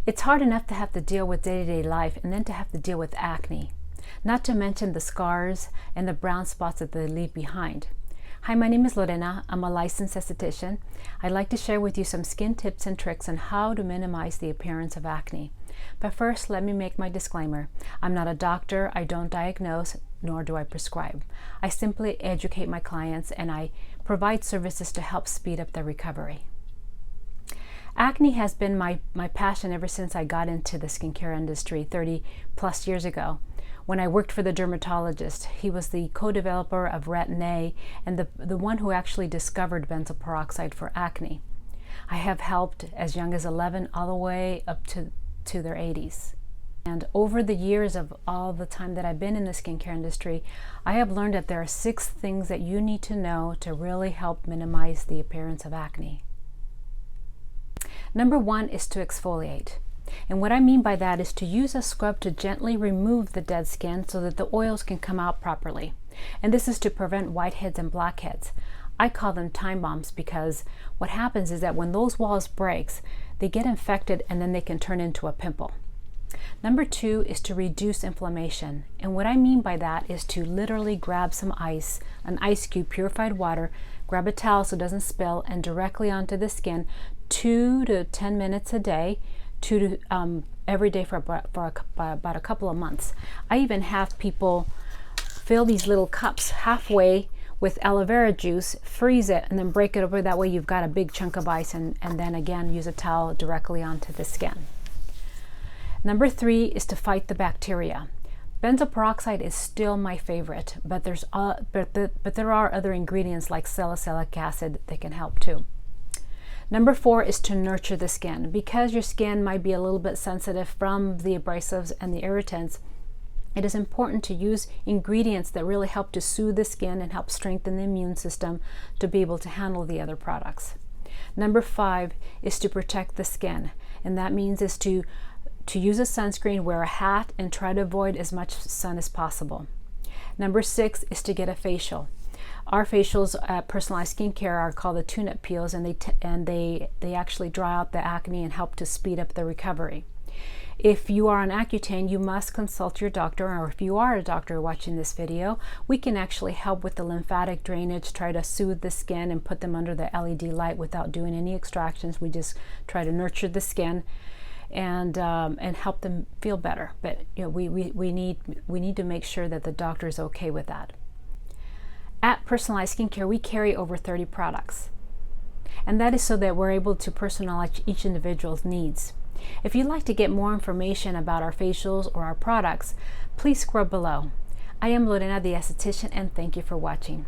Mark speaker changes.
Speaker 1: It's hard enough to have to deal with day-to-day life and then to have to deal with acne, not to mention the scars and the brown spots that they leave behind. Hi, my name is Lorena. I'm a licensed esthetician. I'd like to share with you some skin tips and tricks on how to minimize the appearance of acne. But first, let me make my disclaimer. I'm not a doctor, I don't diagnose, nor do I prescribe. I simply educate my clients and I provide services to help speed up their recovery. Acne has been my passion ever since I got into the skincare industry 30 plus years ago. When I worked for the dermatologist, he was the co-developer of Acne and the one who actually discovered benzoyl peroxide for acne. I have helped as young as 11 all the way up to their 80s. And over the years of all the time that I've been in the skincare industry, I have learned that there are 6 things that you need to know to really help minimize the appearance of acne. Number 1 is to exfoliate. And what I mean by that is to use a scrub to gently remove the dead skin so that the oils can come out properly. And this is to prevent whiteheads and blackheads. I call them time bombs because what happens is that when those walls breaks, they get infected and then they can turn into a pimple. Number 2 is to reduce inflammation. And what I mean by that is to literally grab some ice, an ice cube, purified water, grab a towel so it doesn't spill, and directly onto the skin 2 to 10 minutes a day, every day for about a couple of months. I even have people fill these little cups halfway with aloe vera juice, freeze it, and then break it over. That way you've got a big chunk of ice, and then again use a towel directly onto the skin. Number 3 is to fight the bacteria. Benzoyl peroxide is still my favorite, but there are other ingredients like salicylic acid that can help too. Number 4 is to nurture the skin. Because your skin might be a little bit sensitive from the abrasives and the irritants, it is important to use ingredients that really help to soothe the skin and help strengthen the immune system to be able to handle the other products. Number 5 is to protect the skin, and that means is to use a sunscreen, wear a hat, and try to avoid as much sun as possible. Number 6 is to get a facial. Our facials at Personalized Skincare are called the tune-up peels, and they actually dry out the acne and help to speed up the recovery. If you are on Accutane, you must consult your doctor, or if you are a doctor watching this video, we can actually help with the lymphatic drainage, try to soothe the skin and put them under the LED light without doing any extractions. We just try to nurture the skin and help them feel better. But we need to make sure that the doctor is okay with that. At Personalized Skincare, we carry over 30 products, and that is so that we're able to personalize each individual's needs. If you'd like to get more information about our facials or our products, please scroll below. I am Lorena, the esthetician, and thank you for watching.